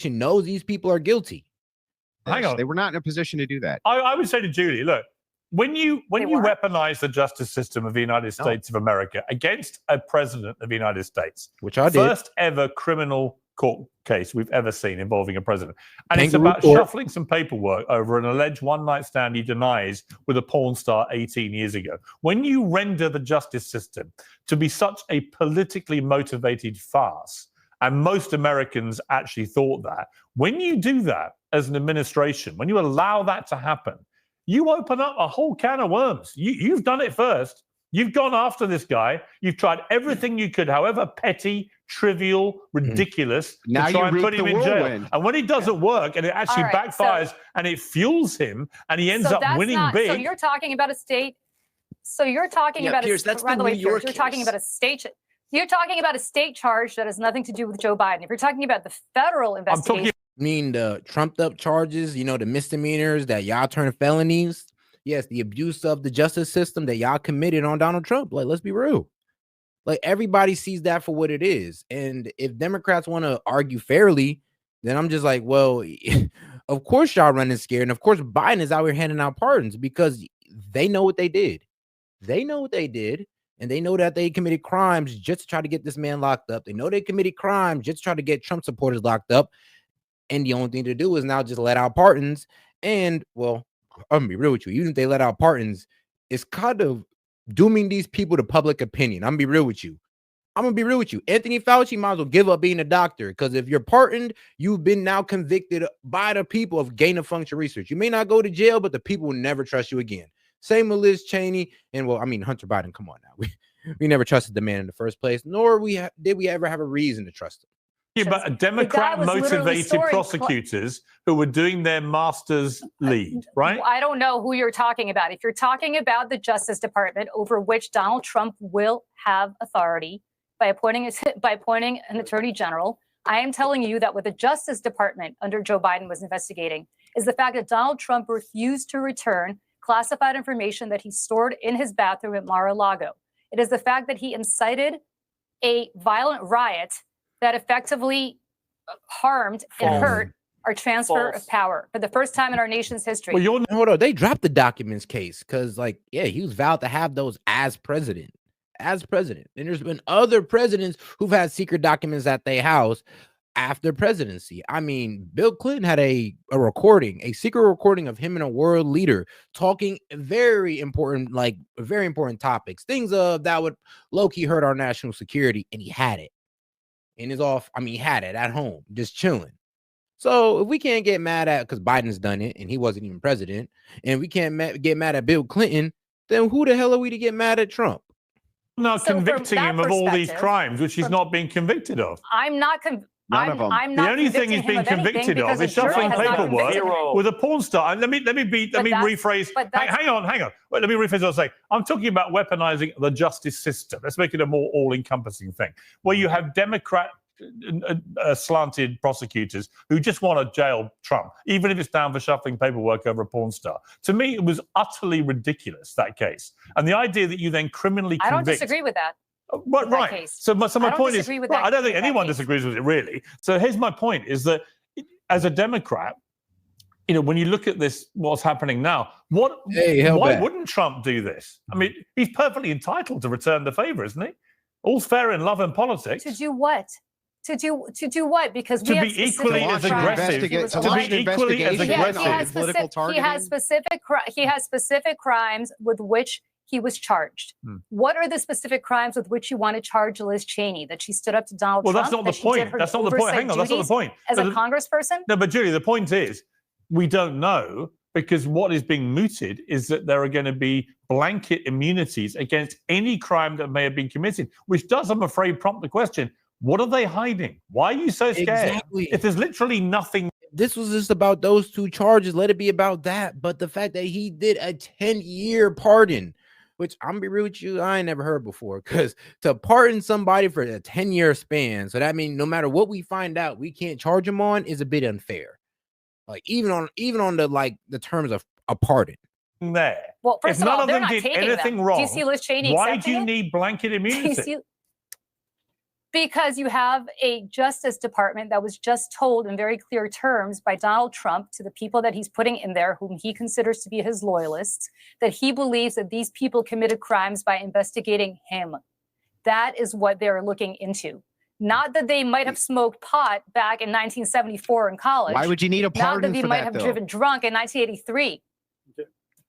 knows these people are guilty. Hang on. They were not in a position to do that. I would say to Julie, look, when you weaponize the justice system of the United States of America against a president of the United States, which I did, first ever criminal court case we've ever seen involving a president, and it's about shuffling some paperwork over an alleged one-night stand he denies with a porn star 18 years ago. When you render the justice system to be such a politically motivated farce, and most Americans actually thought that, when you do that as an administration, when you allow that to happen, you open up a whole can of worms. You've done it first. You've gone after this guy. You've tried everything you could, however petty, trivial, ridiculous, now to try and put him in jail. And when it doesn't work and it actually backfires and it fuels him and he ends up winning big. So you're talking about a state. So you're talking about Piers, a, by the way, Piers, you're talking about a state. You're talking about a state charge that has nothing to do with Joe Biden. If you're talking about the federal investigation. I mean, the trumped up charges, you know, the misdemeanors that y'all turn felonies. Yes, the abuse of the justice system that y'all committed on Donald Trump. Like, let's be real. Like, everybody sees that for what it is. And if Democrats want to argue fairly, then I'm just like, well, of course y'all running scared. And of course Biden is out here handing out pardons because they know what they did. They know what they did. And they know that they committed crimes just to try to get this man locked up. They know they committed crimes just to try to get Trump supporters locked up. And the only thing to do is now just let out pardons. And, well, I'm gonna be real with you. Even if they let out pardons, it's kind of dooming these people to public opinion. I'm gonna be real with you. Anthony Fauci might as well give up being a doctor, because if you're pardoned, you've been now convicted by the people of gain of function research. You may not go to jail, but the people will never trust you again. Same with Liz Cheney. And, well, I mean, Hunter Biden, come on now. We never trusted the man in the first place, nor did we ever have a reason to trust him. Yeah, but Democrat-motivated prosecutors who were doing their master's lead, right? I don't know who you're talking about. If you're talking about the Justice Department, over which Donald Trump will have authority by appointing an attorney general, I am telling you that what the Justice Department under Joe Biden was investigating is the fact that Donald Trump refused to return classified information that he stored in his bathroom at Mar-a-Lago. It is the fact that he incited a violent riot that effectively harmed and hurt our transfer of power for the first time in our nation's history. Well, hold on. They dropped the documents case because, like, yeah, he was vowed to have those as president. And there's been other presidents who've had secret documents at their house after presidency. I mean, Bill Clinton had a secret recording of him and a world leader talking very important topics, things that would low-key hurt our national security, and he had it. He had it at home, just chilling. So if we can't get mad at, because Biden's done it and he wasn't even president, and we can't get mad at Bill Clinton, then who the hell are we to get mad at Trump? No, convicting him of all these crimes, which he's not being convicted of. I'm not convicted. None of them. The only thing he's been convicted of is shuffling paperwork with a porn star. And let me rephrase. Hang on. Wait, let me rephrase what I was saying. I'm talking about weaponizing the justice system. Let's make it a more all-encompassing thing, where you have Democrat slanted prosecutors who just want to jail Trump, even if it's down for shuffling paperwork over a porn star. To me, it was utterly ridiculous, that case. And the idea that you then criminally convict... I don't disagree with that. Well, right. So my point is, I don't think anyone disagrees with it, really. So here's my point, is that as a Democrat, when you look at this, what's happening now, why wouldn't Trump do this? I mean, he's perfectly entitled to return the favor, isn't he? All's fair in love and politics. To do what? To do what? Because to be equally as aggressive. He has specific crimes with which he was charged. What are the specific crimes with which you want to charge Liz Cheney? That she stood up to Donald Trump? Well, that's not the point. That's not the point. Hang on, that's not the point. As a congressperson? No, but Julie, the point is, we don't know, because what is being mooted is that there are going to be blanket immunities against any crime that may have been committed, which does, I'm afraid, prompt the question, what are they hiding? Why are you so scared? Exactly. If there's literally nothing. This was just about those two charges. Let it be about that. But the fact that he did a 10-year pardon, which I'm gonna be real with you, I ain't never heard before, because to pardon somebody for a 10-year span, so that means no matter what we find out, we can't charge him on, is a bit unfair. Like even on the terms of a pardon. There. Well, first if of all, none of them did anything wrong, do you see Liz Cheney why do you need blanket immunity? Because you have a Justice Department that was just told in very clear terms by Donald Trump to the people that he's putting in there, whom he considers to be his loyalists, that he believes that these people committed crimes by investigating him. That is what they're looking into. Not that they might have smoked pot back in 1974 in college. Why would you need a pardon Not that they for might that, have though? driven drunk in 1983.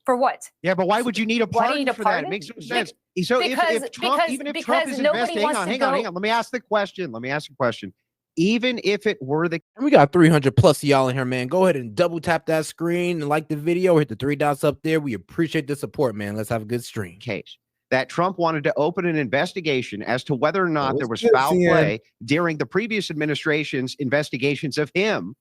For what? Yeah, but why would you need a Why do you pardon need a for that? pardon? It makes no sense. So if Trump is nobody investing, wants to hang on. Let me ask the question. Even if it were the We got 300 plus of y'all in here, man. Go ahead and double tap that screen and like the video. Hit the 3 dots up there. We appreciate the support, man. Let's have a good stream. case that Trump wanted to open an investigation as to whether or not there was good, foul CN. play during the previous administration's investigations of him,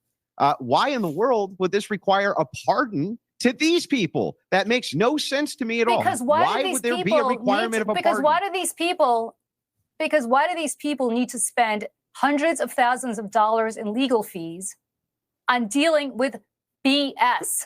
why in the world would this require a pardon to these people? That makes no sense to me at all. Because why would there be a requirement of a because pardon? why do these people need to spend hundreds of thousands of dollars in legal fees on dealing with BS,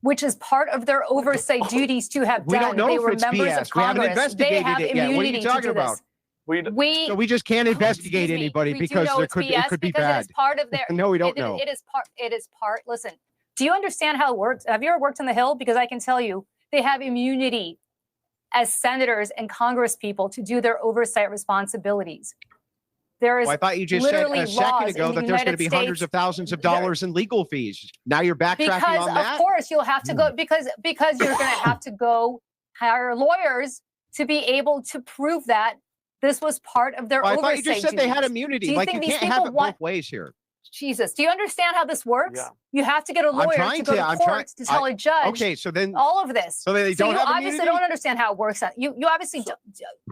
which is part of their oversight duties to have We done. don't know They if were it's members BS. of We haven't Congress. They investigated have it yet. What are you immunity talking to do about? this. So we just can't investigate Excuse me, anybody we do because know it it's could BS be because bad. It is part of their. No, we don't know. It is part. Listen, do you understand how it works? Have you ever worked on the Hill? Because I can tell you, they have immunity as senators and Congress people to do their oversight responsibilities. There is Well, I thought you just said literally a second laws ago in the that there's going to be United hundreds States- of thousands of dollars in legal fees. Now you're backtracking because on that? of course you'll have to go because you're going to have to go hire lawyers to be able to prove that this was part of their Well, I oversight thought you just said they had duties. immunity. Do you Like think you these can't have people it both ways here. Jesus, do you understand how this works? Yeah. You have to get a I'm lawyer trying to go to. to I'm court trying- to tell a judge Okay, so then all of this. so they don't you have obviously immunity? don't understand how it works. You obviously don't.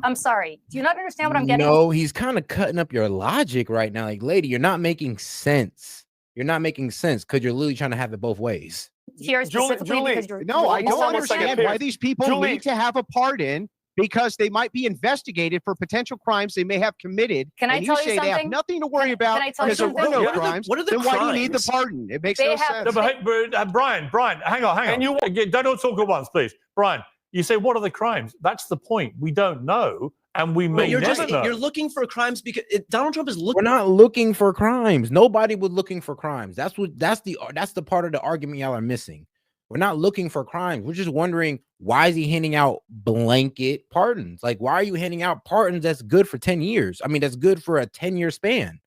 I'm sorry. Do you not understand what I'm getting? No, he's kind of cutting up your logic right now. Like, lady, you're not making sense. You're not making sense because you're literally trying to have it both ways. Here specifically Julie, because you're No, I you're don't Hold on one second, understand Piers. why these people Julie- need to have a pardon because they might be investigated for potential crimes they may have committed. Can I and tell you say they have something? nothing to worry Can about I tell you because there were something? no What are the- crimes. what are the then why do you need the crimes? pardon? It makes They no have- sense. No, but Brian, hang on. And don't all talk at once, please. Brian, you say, what are the crimes? That's the point. We don't know, and we may you're never know. you're looking for crimes because Donald Trump is We're looking. not looking for crimes. Nobody was looking for crimes. That's the part of the argument y'all are missing. We're not looking for crimes. We're just wondering, why is he handing out blanket pardons? Like, why are you handing out pardons that's good for 10 years? I mean, that's good for a 10-year span.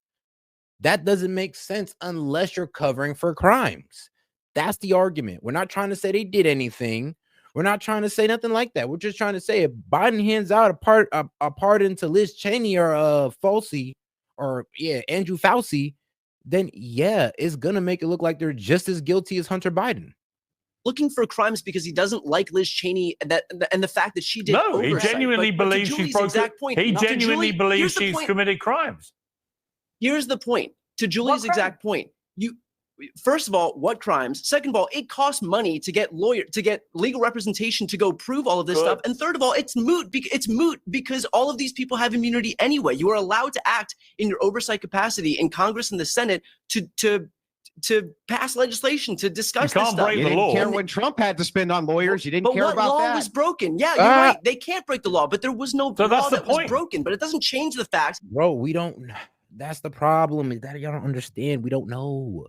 That doesn't make sense unless you're covering for crimes. That's the argument. We're not trying to say they did anything. We're not trying to say nothing like that. We're just trying to say if Biden hands out a pardon to Liz Cheney or Fauci or Andrew Fauci, then it's gonna make it look like they're just as guilty as Hunter Biden. Looking for crimes because he doesn't like Liz Cheney and the fact that she did. No, he oversight. genuinely But to believes she's Julie's broken. exact point. He To genuinely Julie, believes here's the she's point. committed crimes. Here's the point. To Julie's crime? exact point, first of all, what crimes? Second of all, it costs money to get legal representation to go prove all of this Good. stuff. And third of all, it's moot. It's moot because all of these people have immunity anyway. You are allowed to act in your oversight capacity in Congress and the Senate to pass legislation to discuss You this can't stuff. break You the didn't law. care when Trump had to spend on lawyers. You didn't But care what about law that. was broken? Yeah, you're right. They can't break the law, but there was no So that's law the that was point. broken. But it doesn't change the fact. Bro, we don't. That's the problem, is that y'all don't understand. We don't know.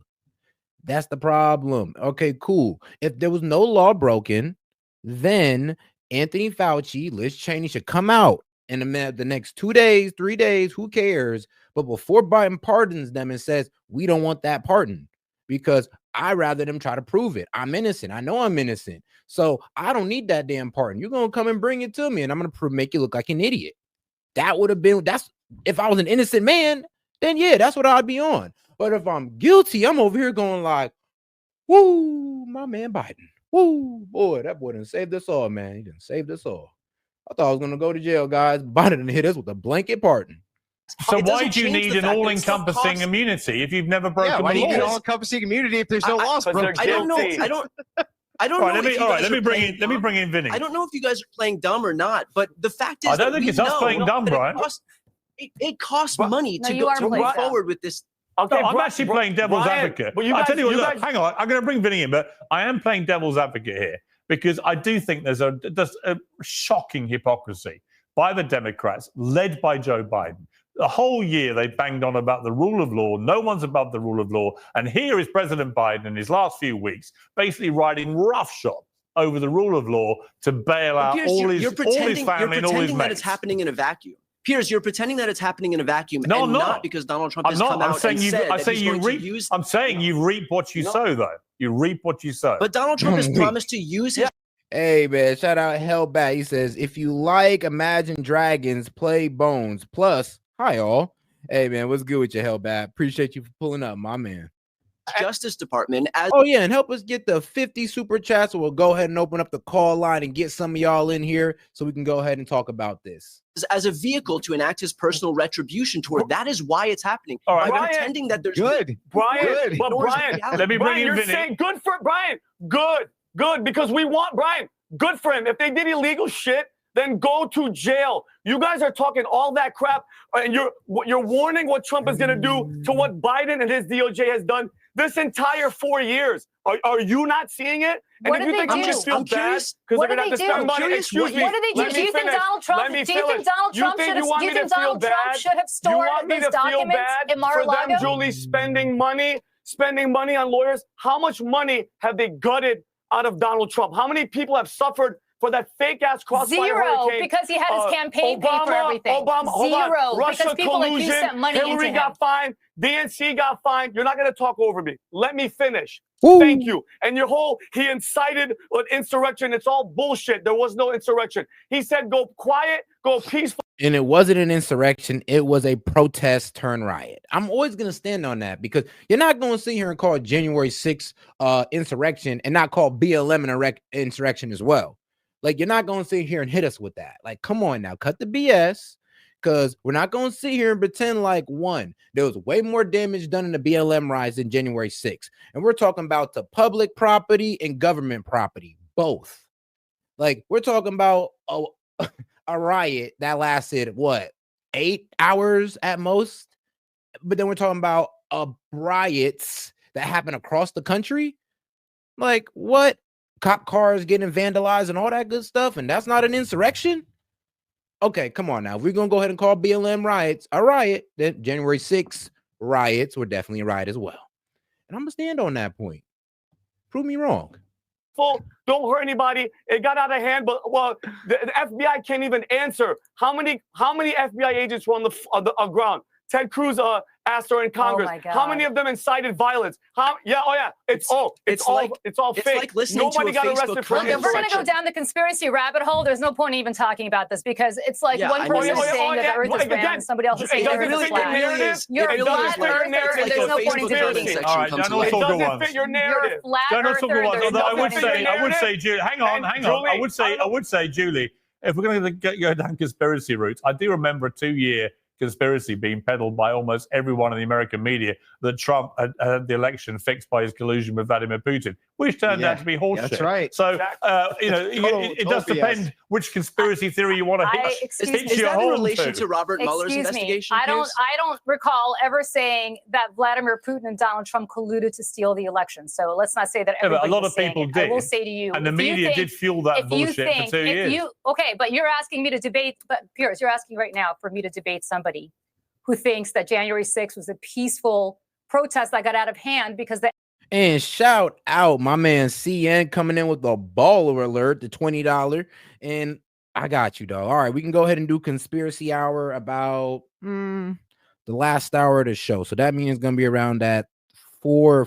That's the problem. Okay, cool. If there was no law broken, then Anthony Fauci, Liz Cheney should come out in the next 2 days, 3 days, who cares? But before Biden pardons them and says, we don't want that pardon because I'd rather them try to prove it. I'm innocent. I know I'm innocent. So I don't need that damn pardon. You're going to come and bring it to me and I'm going to make you look like an idiot. That would have been, if I was an innocent man, then that's what I'd be on. But if I'm guilty, I'm over here going like, woo, my man Biden. Woo, boy, that boy done saved us all, man. He done saved us all. I thought I was going to go to jail, guys. Biden done hit us with a blanket pardon. So It why doesn't do you change need the an fact that it still all-encompassing costs- immunity if you've never broken Why do you the need law? all-encompassing immunity if there's no laws because they're broken? I don't know. guilty. I don't All know. right, if you guys let me are bring playing in dumb. Vinny. I don't know if you guys are playing dumb or not, but the fact is, I don't that think we it's us know playing dumb, that Brian. It costs But- money No, to you go are to playing move dumb. forward with this. Okay, I'm actually playing devil's advocate. But you I'll guys, tell you what, you look, guys- hang on. I'm going to bring Vinny in, but I am playing devil's advocate here because I do think there's a shocking hypocrisy by the Democrats, led by Joe Biden, The whole year they banged on about the rule of law. No one's above the rule of law. And here is President Biden in his last few weeks basically riding roughshod over the rule of law to bail out Piers, all his family you're and all his pretending that mates. it's happening in a vacuum. Piers, you're pretending that it's happening in a vacuum, No, and I'm not because Donald Trump has I'm come not. out and said that he's going to use. I'm saying you reap what you sow, though. You reap what you sow. But Donald Trump has promised to use his. Hey man, shout out Hellbat. He says, if you like Imagine Dragons, play Bones. Plus, hi all. Hey man, what's good with you, Hellbat? Appreciate you for pulling up, my man. Justice Department as Oh yeah, and help us get the 50 super chats. So we'll go ahead and open up the call line and get some of y'all in here so we can go ahead and talk about this. as a vehicle to enact his personal retribution toward. That is why it's happening. All right, by Brian, pretending that there's Brian, Good. but Ignores Brian, reality. let me bring Brian, in you're Vinny. saying good for Brian. Good, because we want Brian. Good for him. If they did illegal shit, then go to jail. You guys are talking all that crap, and you're warning what Trump is going to do to what Biden and his DOJ has done this entire 4 years. Are you not seeing it? And What if did you think they I'm do? just feel I'm bad curious. because What they're did going to they have to do? spend money, Curious excuse me. What did they do? let Do you me think finish. Donald Trump? Let me Do you think finish. Donald Trump You should think have? you want Do you me to think feel Donald Trump bad? should have You stored want me these to feel documents bad in for Mar-a-Lago? them, Julie, spending money on lawyers? How much money have they gutted out of Donald Trump? How many people have suffered for that fake-ass crossfire Zero, hurricane? because he had his campaign pay for everything. Obama, hold on. Zero, Russia because people like you collusion, sent money Hillary into him. got fined, DNC got fined. You're not going to talk over me. Let me finish. Woo. Thank you. And your whole, he incited an insurrection. It's all bullshit. There was no insurrection. He said, go quiet, go peaceful. And it wasn't an insurrection, it was a protest turn riot. I'm always going to stand on that because you're not going to sit here and call January 6th insurrection and not call BLM an insurrection as well. Like, you're not going to sit here and hit us with that. Like, come on now, cut the BS, because we're not going to sit here and pretend like, one, there was way more damage done in the BLM riots than January 6th. And we're talking about the public property and government property, both. Like, we're talking about a riot that lasted, what, 8 hours at most? But then we're talking about riots that happen across the country. Like, what? Cop cars getting vandalized and all that good stuff, and that's not an insurrection? Okay, come on now. If we're going to go ahead and call BLM riots a riot, then January 6th riots were definitely a riot as well. And I'm going to stand on that point. Prove me wrong. Don't hurt anybody. It got out of hand, but well, the FBI can't even answer how many FBI agents were on the ground. Ted Cruz asked her in Congress. my God. How many of them incited violence? It's all like fake. like listening Nobody to a got Facebook arrested for Look, if we're going to go insurrection. down the conspiracy rabbit hole, there's no point even talking about this because it's like Yeah, one I know. person is saying that the earth is round Again, and somebody else is it saying the doesn't earth is fit your flat. narrative. You're It a doesn't flat fit your earther. narrative. There's no point in debating. section All right, comes Donald It Trump later. go doesn't on. fit your You're a narrative. flat Donald earther. Trump go on. There's Although no I would point in say, debating. Julie, hang on. I would say, Julie, if we're going to go down conspiracy routes, I do remember a 2-year conspiracy being peddled by almost everyone in the American media that Trump had the election fixed by his collusion with Vladimir Putin, which turned out to be horseshit. That's right. So, it does Total depend which conspiracy theory you want to excuse hitch me. Is your that in home relation to to. Robert Mueller's Excuse me. investigation? I Piers? don't recall ever saying that Vladimir Putin and Donald Trump colluded to steal the election. So let's not say that Yeah, but everybody a lot was of saying people it. did. I will say to you, And the if you media think- did fuel that if you bullshit think, for 2 years. But you're asking me to debate, but Piers, you're asking right now for me to debate somebody who thinks that January 6th was a peaceful protest that got out of hand because the And shout out my man CN coming in with a baller alert, the $20. And I got you, dog. All right, we can go ahead and do conspiracy hour about the last hour of the show. So that means it's gonna be around at 4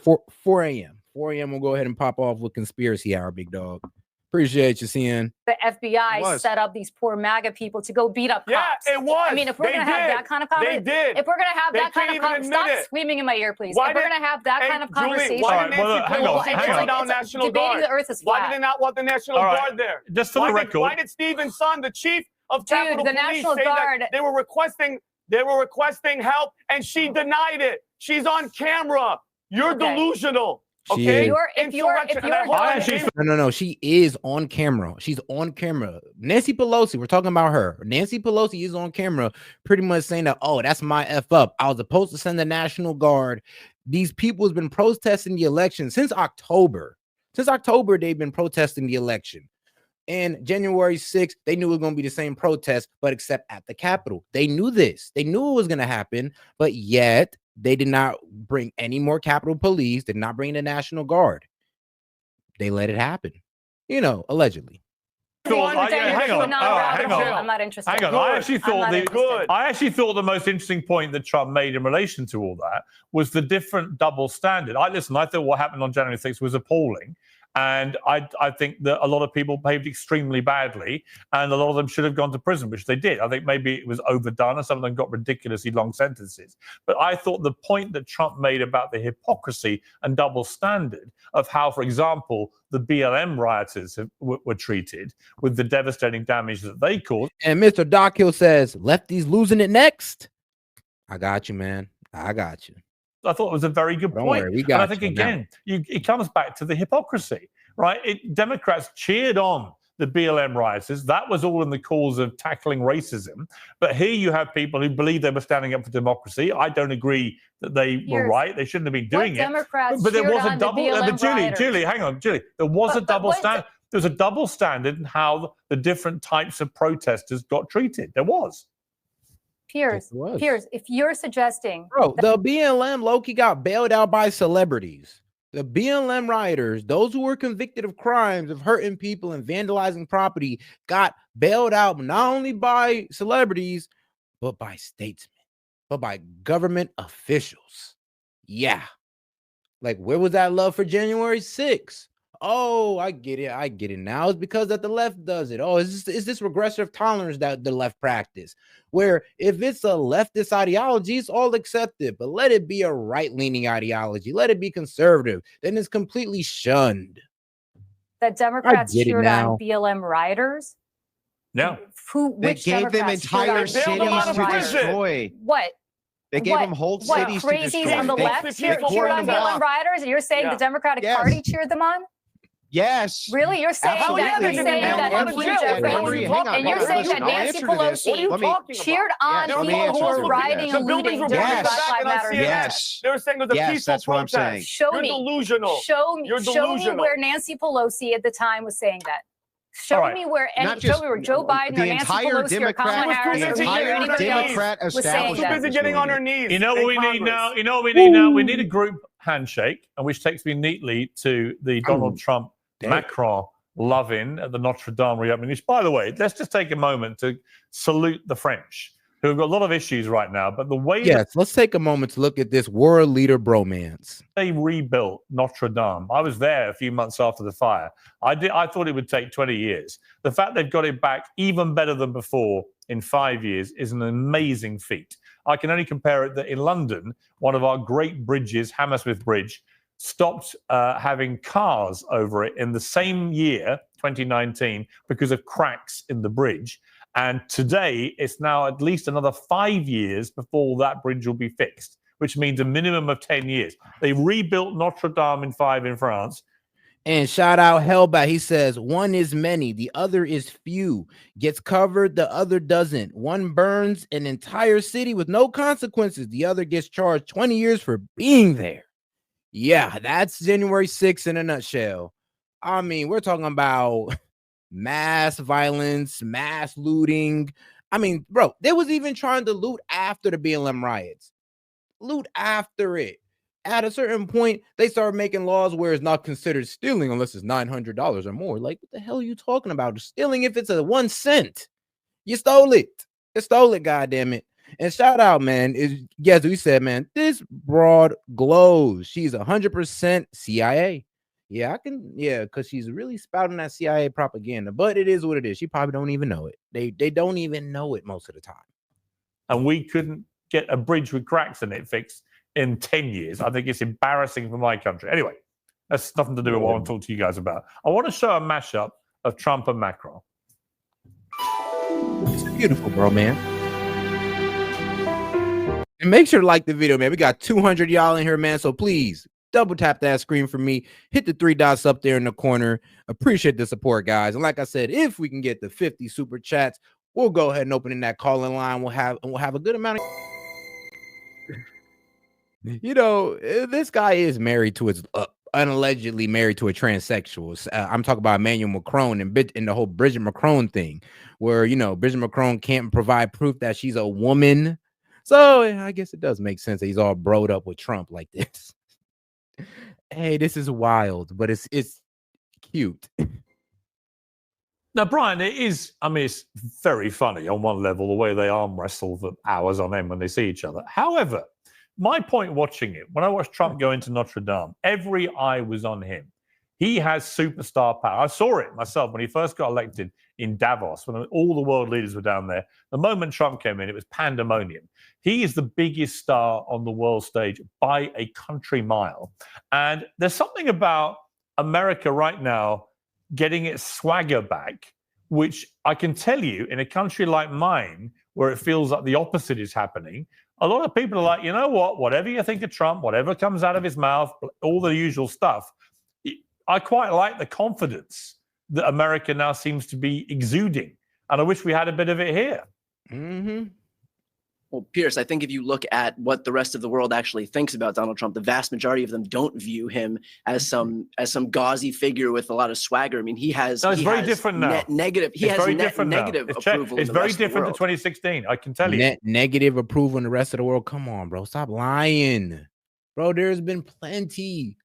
a.m. 4 a.m. We'll go ahead and pop off with conspiracy hour, big dog. Appreciate you, CN. FBI set up these poor MAGA people to go beat up cops. Yeah, it was. I mean, if we're going to have that kind of They conversation, did. if we're going to have They that kind can't of even conversation, admit stop it. screaming in my ear, please. Why If we're did- going to have that Hey, kind of Julie, conversation, why All did right, well, Nancy hang on, Pelosi hang take on. down National debating Guard? the earth is Why flat. did they not want the National All right, Guard there? just for the record. Why did Stephen Son, the chief of Dude, Capitol the Police, National say Guard- that they were requesting help, and she denied it? She's on camera. You're Okay. delusional. She Okay? is. If you're Insurrection. And I hope I that actually came- No. She is on camera. She's on camera. Nancy Pelosi, we're talking about her. Nancy Pelosi is on camera pretty much saying that, oh, that's my F up. I was supposed to send the National Guard. These people have been protesting the election since October. Since October, they've been protesting the election. And January 6th, they knew it was going to be the same protest, but except at the Capitol. They knew this. They knew it was going to happen, but yet they did not bring any more Capitol Police, did not bring the National Guard. They let it happen, allegedly. Hang on. I'm not interested. Hang on. I actually thought the most interesting point that Trump made in relation to all that was the different double standard. I thought what happened on January 6th was appalling. And I think that a lot of people behaved extremely badly, and a lot of them should have gone to prison, which they did. I think maybe it was overdone, and some of them got ridiculously long sentences. But I thought the point that Trump made about the hypocrisy and double standard of how, for example, the BLM rioters were treated with the devastating damage that they caused. And Mr. Dockhill says, lefties losing it next. I got you, man. I got you. I thought it was a very good point. Worry, and I think, again, it comes back to the hypocrisy, right? Democrats cheered on the BLM rioters. That was all in the cause of tackling racism. But here you have people who believe they were standing up for democracy. I don't agree that they were right. They shouldn't have been doing it. But there was a double. Julie, hang on, Julie. There was a double standard. There was a double standard in how the different types of protesters got treated. There was. Piers, if you're suggesting... Bro, the BLM low-key got bailed out by celebrities. The BLM rioters, those who were convicted of crimes of hurting people and vandalizing property, got bailed out not only by celebrities, but by statesmen, but by government officials. Yeah. Like, where was that love for January 6th? Oh, I get it now. It's because that the left does it. Oh, is this regressive tolerance that the left practice? Where if it's a leftist ideology, it's all accepted, but let it be a right-leaning ideology. Let it be conservative. Then it's completely shunned. That Democrats cheered on BLM rioters? No. They gave them entire cities to destroy. What? They gave them whole cities to destroy. Crazies on the left cheered on BLM rioters? And you're saying the Democratic Party cheered them on? Yes. Really? You're saying that Nancy Pelosi cheered on people who were rioting and looting during Black Lives Matter? Yes. They were saying it was a peaceful protest. Show me. Delusional. Show me where Nancy Pelosi at the time was saying that. Show me where Joe Biden or Nancy Pelosi or Kamala Harris or anybody else was saying that. Too busy getting on her knees. You know what we need now? We need a group handshake, and which takes me neatly to the Donald Trump Macron love-in at the Notre Dame reopening. Which, by the way, let's just take a moment to salute the French, who have got a lot of issues right now. But the way let's take a moment to look at this world leader bromance. They rebuilt Notre Dame. I was there a few months after the fire. I thought it would take 20 years. The fact they've got it back even better than before in 5 years is an amazing feat. I can only compare it that in London, one of our great bridges, Hammersmith Bridge, stopped having cars over it in the same year, 2019, because of cracks in the bridge. And today, it's now at least another 5 years before that bridge will be fixed, which means a minimum of 10 years. They rebuilt Notre Dame in France. And shout out Hellbat. He says, one is many, the other is few. Gets covered, the other doesn't. One burns an entire city with no consequences. The other gets charged 20 years for being there. Yeah, that's January 6th in a nutshell. I mean, we're talking about mass violence, mass looting. I mean, bro, they was even trying to loot after the BLM riots. Loot after it. At a certain point, they started making laws where it's not considered stealing unless it's $900 or more. Like, what the hell are you talking about? Stealing if it's a 1 cent. You stole it. You stole it, goddammit. And shout out, man. Yes, we said, man, this broad glows. She's 100% CIA. Yeah, because she's really spouting that CIA propaganda. But it is what it is. She probably don't even know it. They don't even know it most of the time. And we couldn't get a bridge with cracks in it fixed in 10 years. I think it's embarrassing for my country. Anyway, that's nothing to do with what I want to talk to you guys about. I want to show a mashup of Trump and Macron. It's beautiful, bro, man. And make sure to like the video, man. We got 200 y'all in here, man. So please double tap that screen for me. Hit the 3 dots up there in the corner. Appreciate the support, guys. And like I said, if we can get the 50 super chats, we'll go ahead and open in that calling line. We'll have a good amount of. This guy is married to his unallegedly married to a transsexual. I'm talking about Emmanuel Macron and the whole Bridget Macron thing, where Bridget Macron can't provide proof that she's a woman. So I guess it does make sense that he's all broed up with Trump like this. Hey, this is wild, but it's cute. Now, Brian, it's very funny on one level, the way they arm wrestle for hours on end when they see each other. However, my point watching it, when I watched Trump go into Notre Dame, every eye was on him. He has superstar power. I saw it myself when he first got elected in Davos, when all the world leaders were down there. The moment Trump came in, it was pandemonium. He is the biggest star on the world stage by a country mile. And there's something about America right now getting its swagger back, which I can tell you, in a country like mine, where it feels like the opposite is happening, a lot of people are like, you know what, whatever you think of Trump, whatever comes out of his mouth, all the usual stuff, I quite like the confidence that America now seems to be exuding. And I wish we had a bit of it here. Mm-hmm. Well, Piers, I think if you look at what the rest of the world actually thinks about Donald Trump, the vast majority of them don't view him as some gauzy figure with a lot of swagger. I mean, he has. No, it's very different now. Negative. He has negative approval. It's very different to 2016. I can tell you. Negative approval in the rest of the world. Come on, bro. Stop lying, bro. There's been plenty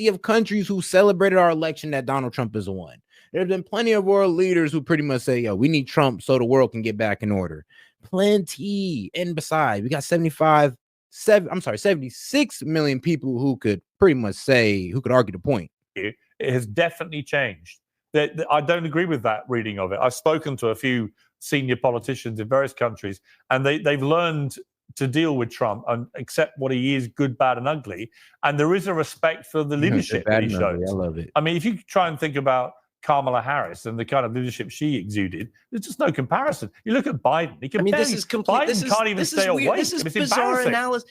of countries who celebrated our election that Donald Trump is the one. There's been plenty of world leaders who pretty much say, yo, we need Trump so the world can get back in order. Plenty. And besides, we got 76 million people who could pretty much who could argue the point. It has definitely changed. I don't agree with that reading of it. I've spoken to a few senior politicians in various countries, and they've learned to deal with Trump and accept what he is, good, bad, and ugly. And there is a respect for the leadership that he shows. I love it. I mean, if you try and think about Kamala Harris and the kind of leadership she exuded, there's just no comparison. You look at Biden; this is complete. Biden can't even stay awake. This is bizarre analysis.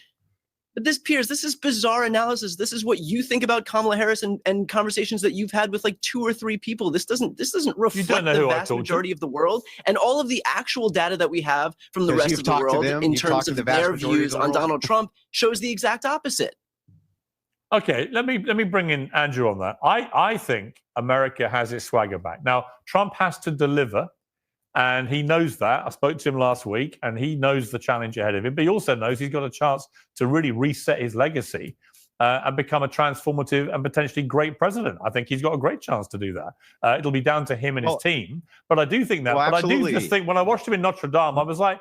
But this is bizarre analysis. This is what you think about Kamala Harris and conversations that you've had with like 2 or 3 people. This doesn't reflect the vast majority of the world, and all of the actual data that we have from the rest of the world in terms of their views on Donald Trump shows the exact opposite. Okay, let me bring in Andrew on that. I think America has its swagger back. Now, Trump has to deliver, and he knows that. I spoke to him last week, and he knows the challenge ahead of him, but he also knows he's got a chance to really reset his legacy and become a transformative and potentially great president. I think he's got a great chance to do that. It'll be down to him and his team, but I do think that. But I do just think when I watched him in Notre Dame, I was like,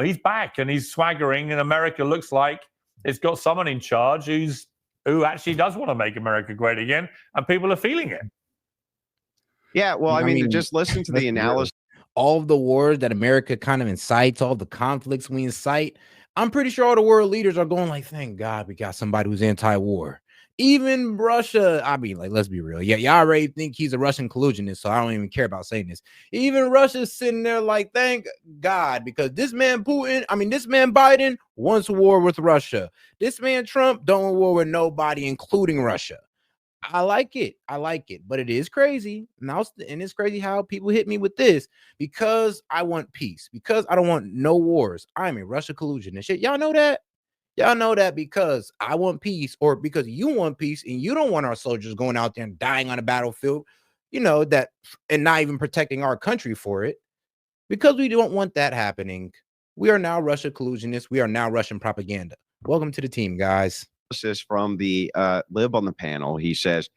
he's back and he's swaggering, and America looks like it's got someone in charge who actually does want to make America great again, and people are feeling it. Yeah, well, I mean, just listen to the analysis. All of the wars that America kind of incites, all the conflicts we incite, I'm pretty sure all the world leaders are going like, thank God we got somebody who's anti-war. Even Russia, I mean, like, let's be real. Yeah, y'all already think he's a Russian collusionist, so I don't even care about saying this. Even Russia's sitting there like, thank God, because this man Biden wants war with Russia. This man Trump don't want war with nobody, including Russia. I like it, but it is crazy. And it's crazy how people hit me with this because I want peace, because I don't want no wars. I'm a Russia collusion and shit. Y'all know that? Y'all know that because I want peace, or because you want peace and you don't want our soldiers going out there and dying on a battlefield, that, and not even protecting our country for it, because we don't want that happening. We are now Russia collusionists. We are now Russian propaganda. Welcome to the team, guys. From the lib on the panel, he says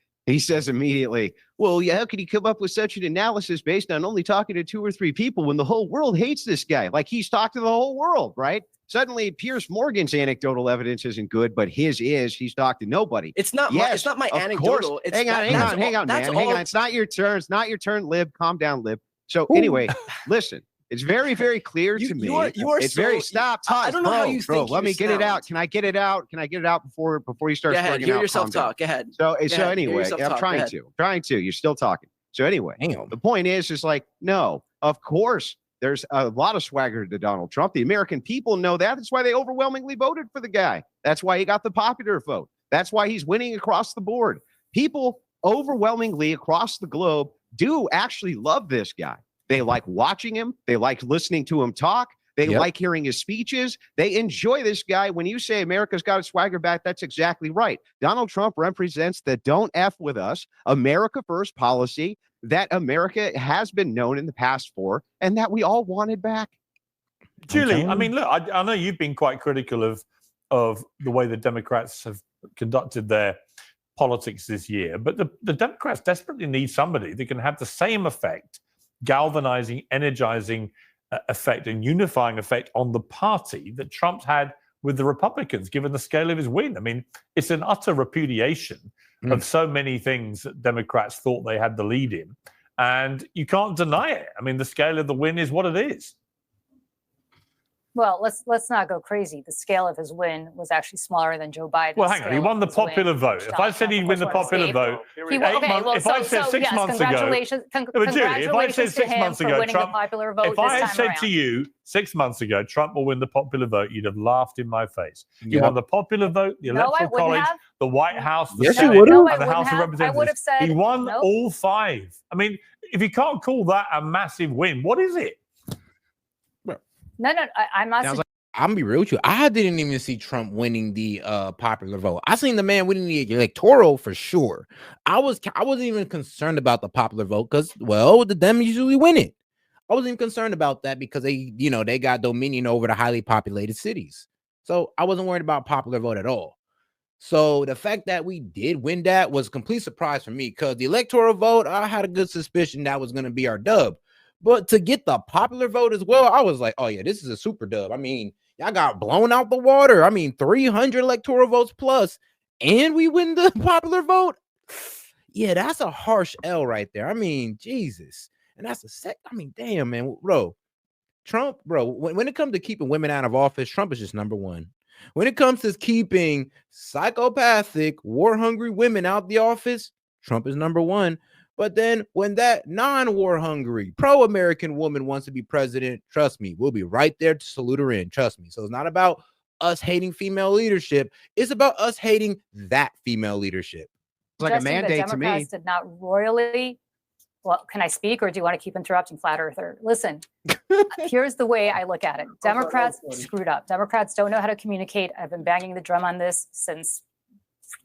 immediately, well, yeah, how could he come up with such an analysis based on only talking to 2 or 3 people when the whole world hates this guy? Like, he's talked to the whole world, right? Suddenly, Piers Morgan's anecdotal evidence isn't good, but he's talked to nobody. It's not my anecdotal. It's hang on, man. Hang on. It's not your turn. It's not your turn, Lib. Calm down, Lib. So anyway, listen. It's very, very clear to me. Stop. I don't know how you think. Let me get it out. Can I get it out? Before you start? Go ahead. Hear yourself talk. Go ahead. So anyway, I'm trying to. You're still talking. So anyway, the point is like, no, of course, there's a lot of swagger to Donald Trump. The American people know that. That's why they overwhelmingly voted for the guy. That's why he got the popular vote. That's why he's winning across the board. People overwhelmingly across the globe do actually love this guy. They like watching him. They like listening to him talk. They like hearing his speeches. They enjoy this guy. When you say America's got a swagger back, that's exactly right. Donald Trump represents the don't F with us, America first policy that America has been known in the past for, and that we all wanted back. Julie, I mean, look, I know you've been quite critical of the way the Democrats have conducted their politics this year, but the Democrats desperately need somebody that can have the same effect, galvanizing, energizing effect and unifying effect on the party that Trump's had with the Republicans, given the scale of his win. I mean, it's an utter repudiation of so many things that Democrats thought they had the lead in, and you can't deny it. I mean, the scale of the win is what it is. Well, let's not go crazy. The scale of his win was actually smaller than Joe Biden's. Well, hang on. He won the popular vote. If I said he'd win the popular vote, if I said 6 months ago, if I said 6 months ago, Trump, if I had said to you 6 months ago, Trump will win the popular vote, you'd have laughed in my face. He won the popular vote, the Electoral College, the White House, the Senate, and the House of Representatives. He won all 5. I mean, if you can't call that a massive win, what is it? No, I'm not. I'm gonna be real with you. I didn't even see Trump winning the popular vote. I seen the man winning the electoral for sure. I wasn't even concerned about the popular vote because, well, the Dems usually win it. I wasn't even concerned about that because they got dominion over the highly populated cities. So I wasn't worried about popular vote at all. So the fact that we did win that was a complete surprise for me because the electoral vote, I had a good suspicion that was going to be our dub. But to get the popular vote as well, I was like, oh, yeah, this is a super dub. I mean, y'all got blown out the water. I mean, 300 electoral votes plus, and we win the popular vote. Yeah, that's a harsh L right there. I mean, Jesus. And that's I mean, damn, man, bro. Trump, bro, when it comes to keeping women out of office, Trump is just number one. When it comes to keeping psychopathic, war-hungry women out the office, Trump is number one. But then when that non-war hungry, pro-American woman wants to be president, trust me, we'll be right there to salute her in. Trust me. So it's not about us hating female leadership. It's about us hating that female leadership. It's like a mandate to me. Democrats did not royally. Well, can I speak or do you want to keep interrupting, Flat Earther? Listen, here's the way I look at it. Democrats screwed up. Democrats don't know how to communicate. I've been banging the drum on this since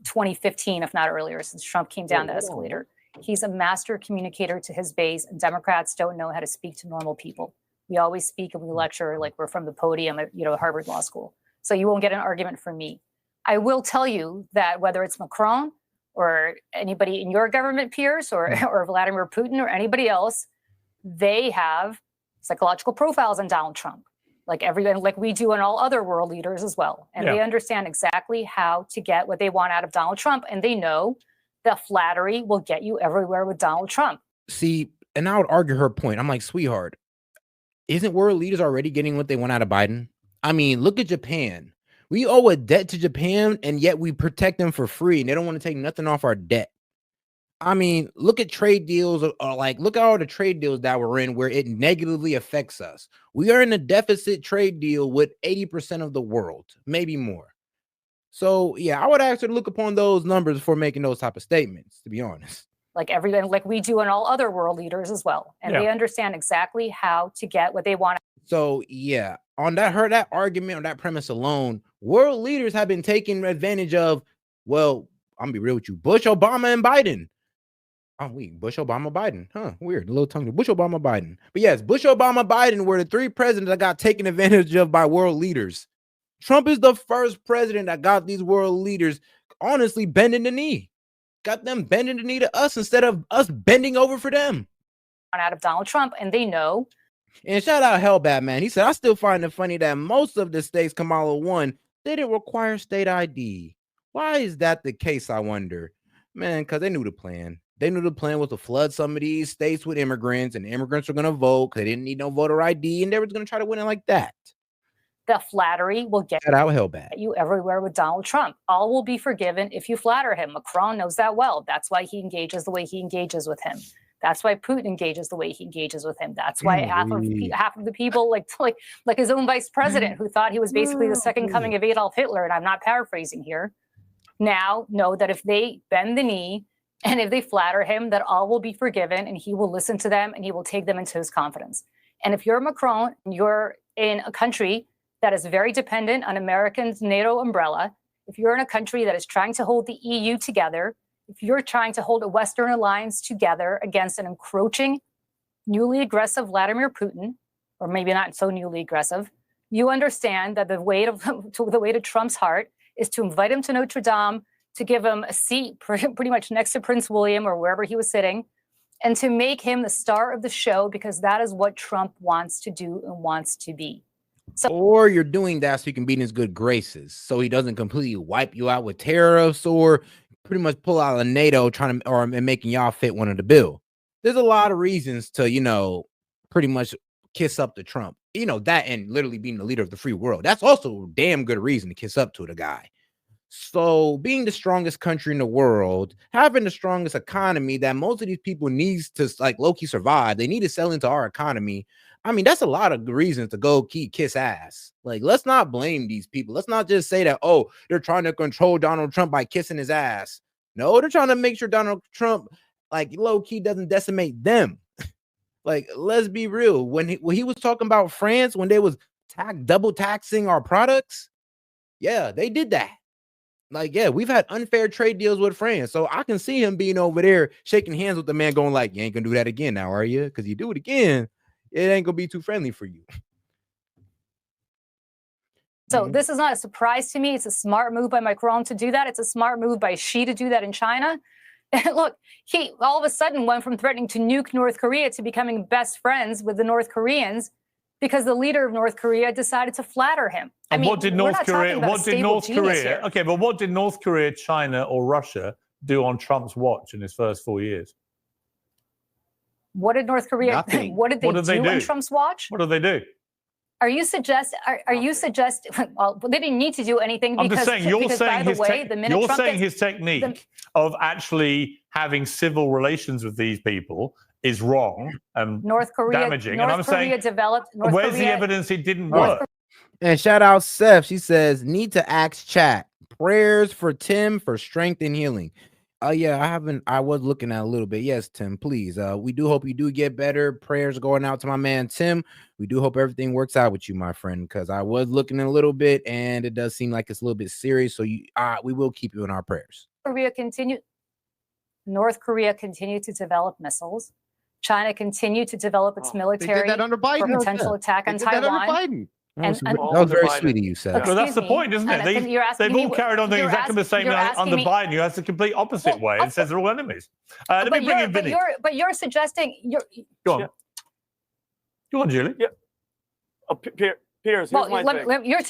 2015, if not earlier, since Trump came down the escalator. He's a master communicator to his base, and Democrats don't know how to speak to normal people. We always speak and we lecture like we're from the podium at Harvard Law School. So you won't get an argument from me. I will tell you that whether it's Macron or anybody in your government, Piers, or Vladimir Putin or anybody else, they have psychological profiles on Donald Trump, like we do in all other world leaders as well. And they understand exactly how to get what they want out of Donald Trump, and they know the flattery will get you everywhere with Donald Trump. See, and I would argue her point. I'm like, sweetheart, isn't world leaders already getting what they want out of Biden? I mean, look at Japan. We owe a debt to Japan, and yet we protect them for free, and they don't want to take nothing off our debt. I mean, look at trade deals, look at all the trade deals that we're in where it negatively affects us. We are in a deficit trade deal with 80% of the world, maybe more. So, yeah, I would actually look upon those numbers before making those type of statements, to be honest. Like we do in all other world leaders as well. And they understand exactly how to get what they want. So, yeah, on that argument, on that premise alone, world leaders have been taking advantage of, well, I'm going to be real with you, Bush, Obama, and Biden. Oh, Bush, Obama, Biden. Huh, weird. A little tongue. Bush, Obama, Biden. But yes, Bush, Obama, Biden were the 3 presidents that got taken advantage of by world leaders. Trump is the first president that got these world leaders honestly bending the knee. Got them bending the knee to us instead of us bending over for them. Out of Donald Trump, and they know. And shout out Hellbat, man. He said, I still find it funny that most of the states Kamala won, they didn't require state ID. Why is that the case, I wonder? Man, because they knew the plan. They knew the plan was to flood some of these states with immigrants, and immigrants were going to vote because they didn't need no voter ID, and they were going to try to win it like that. The flattery will get you everywhere with Donald Trump. All will be forgiven if you flatter him. Macron knows that well. That's why he engages the way he engages with him. That's why Putin engages the way he engages with him. That's why half of the people, like his own vice president, who thought he was basically the second coming of Adolf Hitler, and I'm not paraphrasing here, now know that if they bend the knee and if they flatter him, that all will be forgiven, and he will listen to them and he will take them into his confidence. And if you're Macron and you're in a country that is very dependent on Americans' NATO umbrella, if you're in a country that is trying to hold the EU together, if you're trying to hold a Western alliance together against an encroaching, newly aggressive Vladimir Putin, or maybe not so newly aggressive, you understand that the way to Trump's heart is to invite him to Notre Dame, to give him a seat pretty much next to Prince William or wherever he was sitting, and to make him the star of the show, because that is what Trump wants to do and wants to be. So, or you're doing that so you can be in his good graces, so he doesn't completely wipe you out with tariffs or pretty much pull out of NATO and making y'all fit one of the bill. There's a lot of reasons to, pretty much kiss up to Trump. That and literally being the leader of the free world. That's also a damn good reason to kiss up to the guy. So being the strongest country in the world, having the strongest economy that most of these people needs to low-key survive, they need to sell into our economy. I mean, that's a lot of reasons to go kiss ass. Let's not blame these people. Let's not just say that, oh, they're trying to control Donald Trump by kissing his ass. No, they're trying to make sure Donald Trump, low-key doesn't decimate them. Let's be real. When he was talking about France, when they was double taxing our products, yeah, they did that. We've had unfair trade deals with France. So I can see him being over there shaking hands with the man going you ain't gonna do that again now, are you? Because you do it again, it ain't gonna be too friendly for you. So this is not a surprise to me. It's a smart move by Macron to do that. It's a smart move by Xi to do that in China. And look, he all of a sudden went from threatening to nuke North Korea to becoming best friends with the North Koreans because the leader of North Korea decided to flatter him. I mean, what did North Korea? Okay, but what did North Korea, China, or Russia do on Trump's watch in his first 4 years? What did North Korea? Nothing. What did they do on Trump's watch? What did they do? Are you suggesting? Well, they didn't need to do anything because. I'm just saying. You're saying his technique of actually having civil relations with these people is wrong and North Korea damaging. North Korea developed. Where's the evidence it didn't work? And shout out Seth. She says, need to ask chat. Prayers for Tim for strength and healing. Yeah, I was looking at a little bit. Yes, Tim, please. We do hope you do get better. Prayers going out to my man Tim. We do hope everything works out with you, my friend, because I was looking a little bit and it does seem like it's a little bit serious. So we will keep you in our prayers. North Korea continued to develop missiles. China continued to develop its military they did that under Biden. for potential attack on Taiwan. That was very sweet of you, Seth. Well, that's the point, isn't it? They've all carried on doing exactly the same under Biden, who has the complete opposite way and says they're all enemies. Let me bring in Vinny. But you're suggesting... Go on. Go on, Julie. Yeah. Piers, here's my thing. You're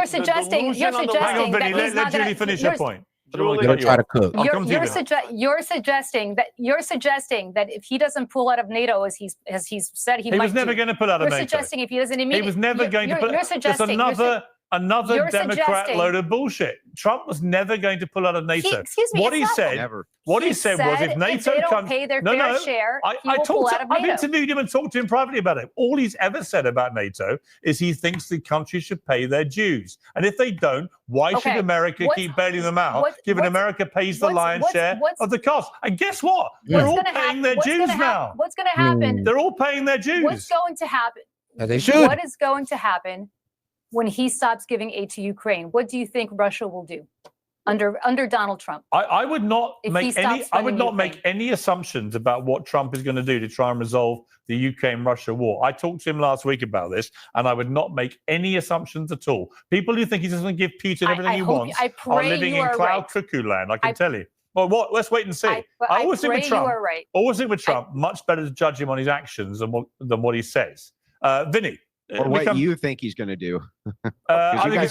suggesting... Hang on, Vinny. Let Julie finish her point. Try to cook. You're suggesting that if he doesn't pull out of NATO as he's said he might, was never going to pull out of NATO. You're suggesting if he doesn't immediately, he was never going to pull. Just another Democrat load of bullshit. Trump was never going to pull out of NATO. Excuse me. What he said was if NATO don't pay their fair share, I've interviewed him and talked to him privately about it. All he's ever said about NATO is he thinks the country should pay their dues, and if they don't, why should America keep bailing them out, given America pays the lion's share of the cost? And guess what? They're all paying their dues now. What's going to happen? They're all paying their dues. What's going to happen? They should. What is going to happen when he stops giving aid to Ukraine? What do you think Russia will do under Donald Trump? I would not make any assumptions about what Trump is going to do to try and resolve the Ukraine-Russia war. I talked to him last week about this, and I would not make any assumptions at all. People who think he's just going to give Putin everything he wants are living in cloud cuckoo land, I can tell you. Well, let's wait and see. I always think with Trump, much better to judge him on his actions than what he says. Vinny. Or what you think he's going to do? I think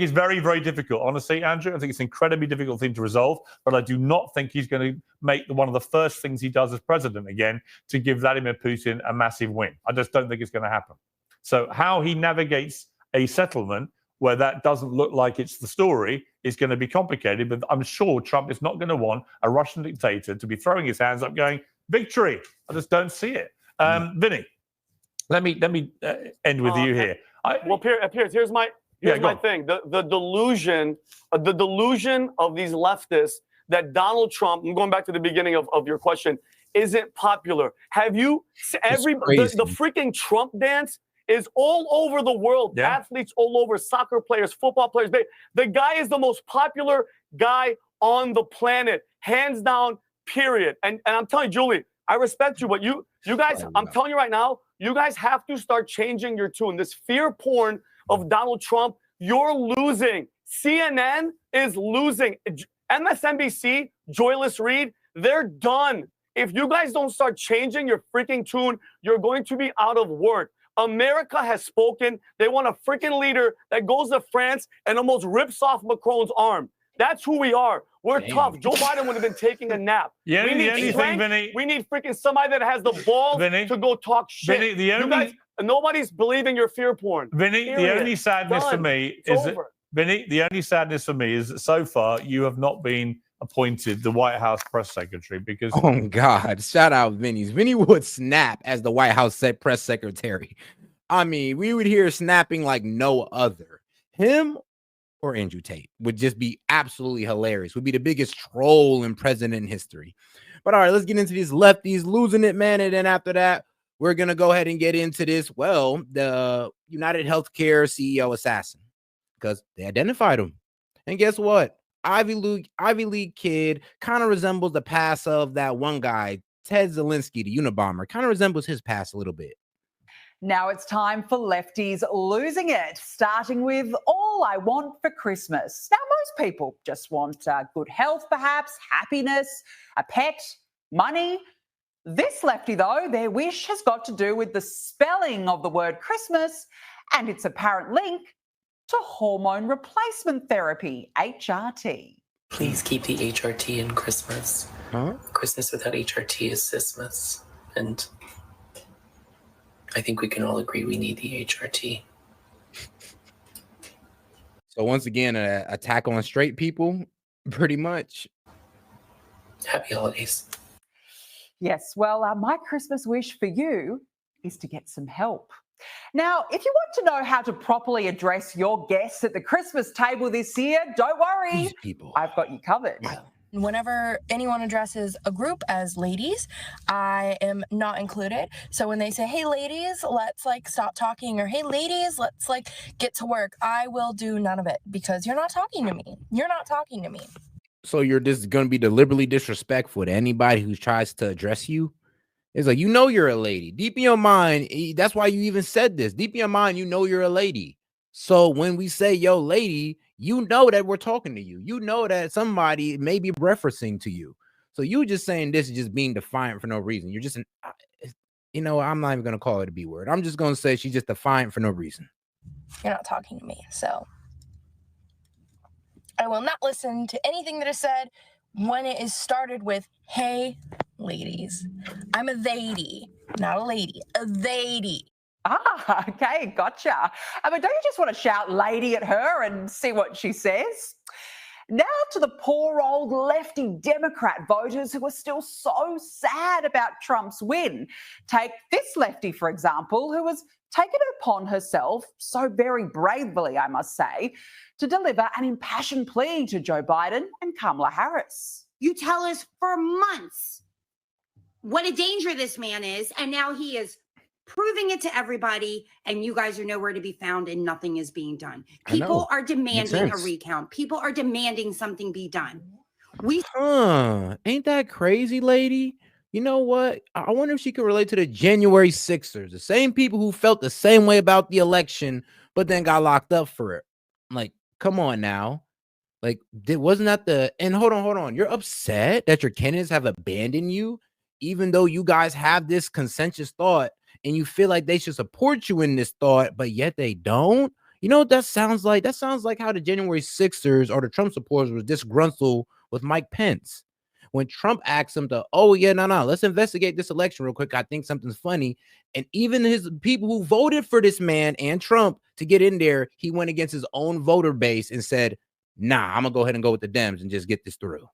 it's very, very difficult. Honestly, Andrew, I think it's an incredibly difficult thing to resolve. But I do not think he's going to make one of the first things he does as president again to give Vladimir Putin a massive win. I just don't think it's going to happen. So how he navigates a settlement where that doesn't look like it's the story is going to be complicated. But I'm sure Trump is not going to want a Russian dictator to be throwing his hands up going, victory. I just don't see it. Vinny, let me end with you here. Piers, here's my thing. The delusion of these leftists that Donald Trump, I'm going back to the beginning of your question, isn't popular. Have you the freaking Trump dance is all over the world. Yeah. Athletes all over, soccer players, football players. The guy is the most popular guy on the planet, hands down, period. And I'm telling you, Julie, I respect you, but you guys, I'm telling you right now, you guys have to start changing your tune. This fear porn of Donald Trump, you're losing. CNN is losing. MSNBC, Joyless Reed, they're done. If you guys don't start changing your freaking tune, you're going to be out of work. America has spoken. They want a freaking leader that goes to France and almost rips off Macron's arm. That's who we are. We're tough. Joe Biden would have been taking a nap. Yeah, we need strength. Vinny, we need freaking somebody that has the balls to go talk shit. Vinny, nobody's believing your fear porn. Vinny, the only sadness for me is that, Vinny, the only sadness for me is that so far you have not been appointed the White House press secretary because oh God, shout out Vinny would snap as the White House press secretary. I mean, we would hear snapping like no other. Him or Andrew Tate would just be absolutely hilarious, would be the biggest troll in president history. But all right, let's get into these lefties losing it, man. And then after that, we're gonna go ahead and get into this. Well, the United Healthcare CEO assassin, because they identified him. And guess what? Ivy League kid kind of resembles the past of that one guy, Ted Zelensky, the Unabomber. Kind of resembles his past a little bit. Now it's time for lefties losing it, starting with all I want for Christmas. Now, most people just want good health, perhaps, happiness, a pet, money. This lefty, though, their wish has got to do with the spelling of the word Christmas and its apparent link to hormone replacement therapy, HRT. Please keep the HRT in Christmas. Huh? Christmas without HRT is Sismas. And I think we can all agree we need the HRT. So once again, an attack on straight people, pretty much. Happy holidays. Yes, well, my Christmas wish for you is to get some help. Now, if you want to know how to properly address your guests at the Christmas table this year, don't worry. I've got you covered. Whenever anyone addresses a group as ladies, I am not included. So when they say, hey, ladies, let's stop talking, or hey, ladies, let's get to work, I will do none of it because you're not talking to me. You're not talking to me. So you're just going to be deliberately disrespectful to anybody who tries to address you? It's like, you know, you're a lady. Deep in your mind, that's why you even said this. Deep in your mind, you know you're a lady. So when we say, yo, lady, you know that we're talking to you. You know that somebody may be referencing to you. So you just saying this is just being defiant for no reason. You're just, I'm not even going to call it a B word. I'm just going to say she's just defiant for no reason. You're not talking to me. So I will not listen to anything that is said when it is started with, hey, ladies. I'm a theydy, not a lady, a theydy. Ah, okay, gotcha. But don't you just want to shout lady at her and see what she says? Now to the poor old lefty Democrat voters who are still so sad about Trump's win. Take this lefty, for example, who has taken it upon herself, so very bravely, I must say, to deliver an impassioned plea to Joe Biden and Kamala Harris. You tell us for months what a danger this man is, and now he is proving it to everybody, and you guys are nowhere to be found, and nothing is being done. People are demanding a recount. People are demanding something be done. Ain't that crazy, lady? You know what? I wonder if she could relate to the January 6ers, the same people who felt the same way about the election, but then got locked up for it. Like, come on now. Like, wasn't that and hold on. You're upset that your candidates have abandoned you, even though you guys have this consensus thought and you feel like they should support you in this thought, but yet they don't. You know what that sounds like? That sounds like how the January 6ers or the Trump supporters were disgruntled with Mike Pence. When Trump asked him to, let's investigate this election real quick. I think something's funny. And even his people who voted for this man and Trump to get in there, he went against his own voter base and said, nah, I'm going to go ahead and go with the Dems and just get this through.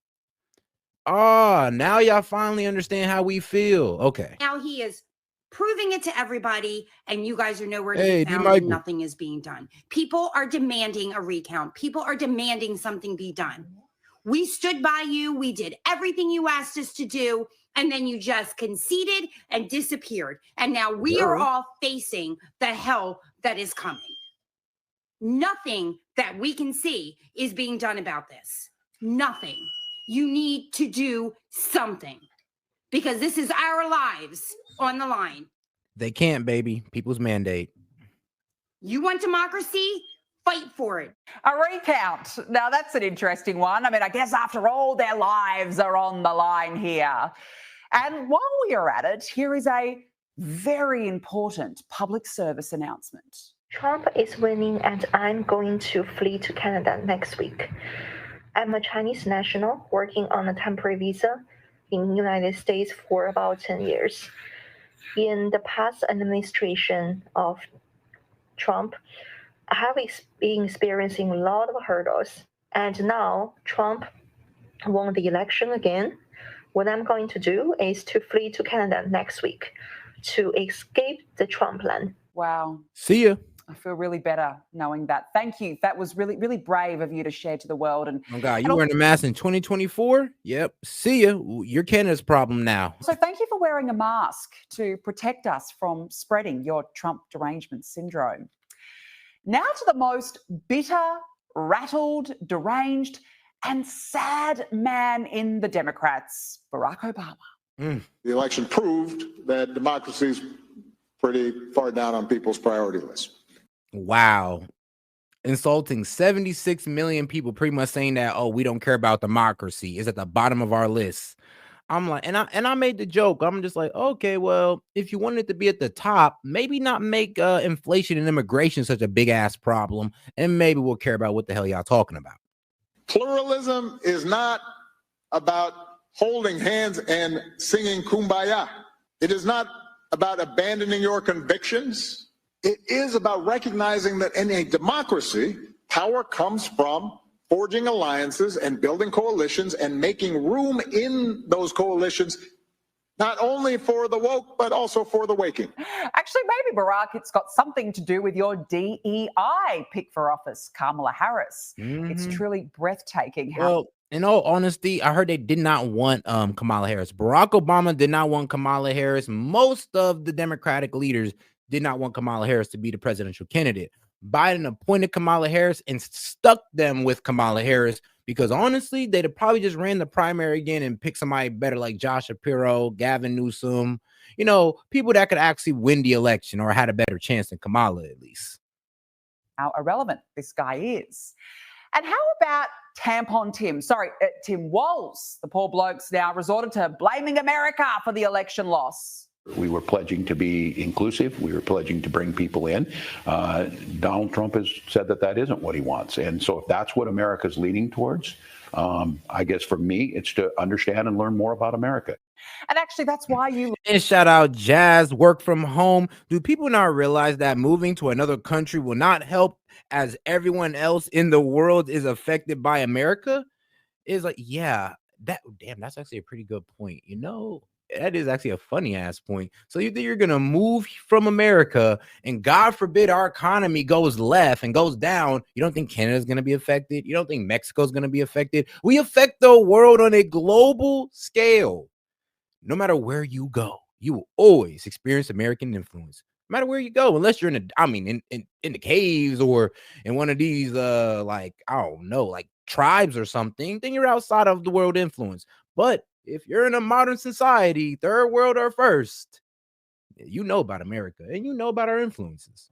Now y'all finally understand how we feel. Okay. Now he is proving it to everybody, and you guys are nowhere to be found, and nothing is being done. People are demanding a recount. People are demanding something be done. We stood by you. We did everything you asked us to do. And then you just conceded and disappeared. And now we are all facing the hell that is coming. Nothing that we can see is being done about this. Nothing. You need to do something because this is our lives on the line. They can't, baby. People's mandate. You want democracy? Fight for it. A recount. Now, that's an interesting one. I mean, I guess after all, their lives are on the line here. And while we are at it, here is a very important public service announcement. Trump is winning and I'm going to flee to Canada next week. I'm a Chinese national working on a temporary visa in the United States for about 10 years. In the past administration of Trump, I have been experiencing a lot of hurdles. And now Trump won the election again. What I'm going to do is to flee to Canada next week to escape the Trump plan. Wow. See ya. I feel really better knowing that. Thank you. That was really, really brave of you to share to the world. And oh God, you wearing a mask in 2024? Yep. See ya. You're Canada's problem now. So thank you for wearing a mask to protect us from spreading your Trump derangement syndrome. Now to the most bitter, rattled, deranged, and sad man in the Democrats, Barack Obama. The election proved that democracy is pretty far down on people's priority list. Wow. Insulting 76 million people, pretty much saying that, oh, we don't care about democracy, is at the bottom of our list. I'm like, and I made the joke. I'm just like, okay, well, if you wanted to be at the top, maybe not make inflation and immigration such a big ass problem, and maybe we'll care about what the hell y'all talking about. Pluralism is not about holding hands and singing Kumbaya. It is not about abandoning your convictions. It is about recognizing that in a democracy, power comes from forging alliances and building coalitions and making room in those coalitions, not only for the woke, but also for the waking. Actually, maybe, Barack, it's got something to do with your DEI pick for office, Kamala Harris. It's truly breathtaking. Well, in all honesty, I heard they did not want Kamala Harris. Barack Obama did not want Kamala Harris. Most of the Democratic leaders did not want Kamala Harris to be the presidential candidate. Biden appointed Kamala Harris and stuck them with Kamala Harris because honestly, they'd have probably just ran the primary again and picked somebody better like Josh Shapiro, Gavin Newsom, you know, people that could actually win the election or had a better chance than Kamala at least. How irrelevant this guy is. And how about Tampon Tim? Sorry, Tim Walz. The poor bloke's now resorted to blaming America for the election loss. We were pledging to be inclusive. We were pledging to bring people in. Donald Trump has said that that isn't what he wants. And so if that's what America's leaning towards, I guess for me, it's to understand and learn more about America. And actually, that's why you... And shout out Jazz, work from home. Do people not realize that moving to another country will not help as everyone else in the world is affected by America? Is like, yeah, that's actually a pretty good point. You know, that is actually a funny ass point. So you think you're going to move from America and God forbid our economy goes left and goes down. You don't think Canada's going to be affected? You don't think Mexico's going to be affected? We affect the world on a global scale. No matter where you go, you will always experience American influence. No matter where you go, unless you're in the caves or in one of these like, I don't know, like tribes or something, then you're outside of the world influence. But if you're in a modern society, third world or first, you know about America and you know about our influences.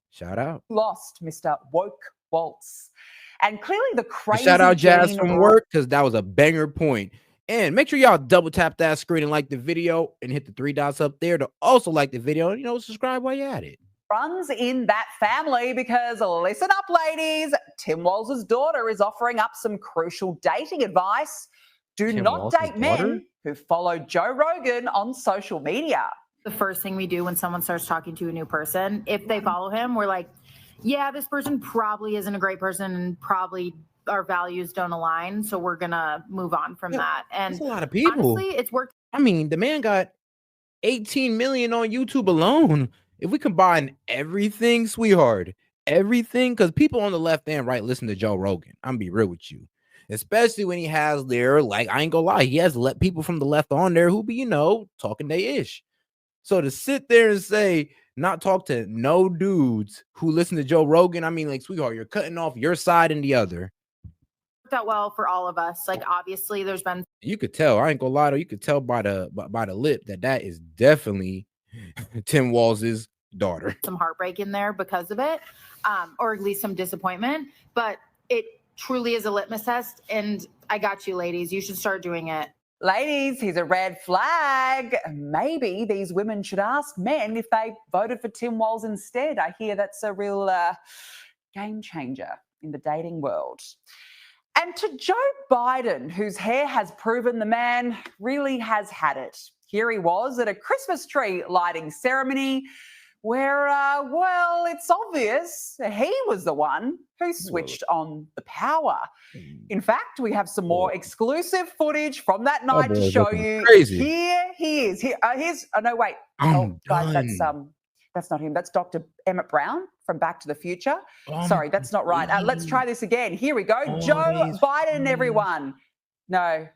Shout out. Lost, Mr. Woke Waltz. And clearly the crazy... Shout out Jazz from work, because that was a banger point. And make sure y'all double tap that screen and like the video and hit the 3 dots up there to also like the video and, you know, subscribe while you're at it. Runs in that family because, listen up, ladies, Tim Walz's daughter is offering up some crucial dating advice. Do not date men who follow Joe Rogan on social media. The first thing we do when someone starts talking to a new person, if they follow him, we're like, yeah, this person probably isn't a great person and probably our values don't align. So we're going to move on from that. And that's a lot of people. Honestly, it's worked. I mean, the man got 18 million on YouTube alone. If we combine everything, sweetheart, everything, because people on the left and right listen to Joe Rogan. I'm gonna be real with you. especially when he has there, like, I ain't gonna lie, he has let people from the left on there who be, you know, talking they ish. So to sit there and say, not talk to no dudes who listen to Joe Rogan, I mean, like, sweetheart, you're cutting off your side and the other. Worked out well for all of us. Like, obviously, there's been. You could tell. I ain't gonna lie, though. You could tell by the lip that is definitely Tim Walz's daughter. Some heartbreak in there because of it, or at least some disappointment. But it truly is a litmus test, and I got you, ladies. You should start doing it. Ladies, here's a red flag. Maybe these women should ask men if they voted for Tim Walz instead. I hear that's a real game changer in the dating world. And to Joe Biden, whose hair has proven the man really has had it. Here he was at a Christmas tree lighting ceremony where, well, it's obvious he was the one who switched on the power. In fact, we have some more exclusive footage from that night to show you. Crazy. Here he is. Here's. Oh no, wait. Oh, guys, that's not him. That's Dr. Emmett Brown from Back to the Future. Sorry, that's not right. Let's try this again. Here we go. Joe Biden, everyone. No.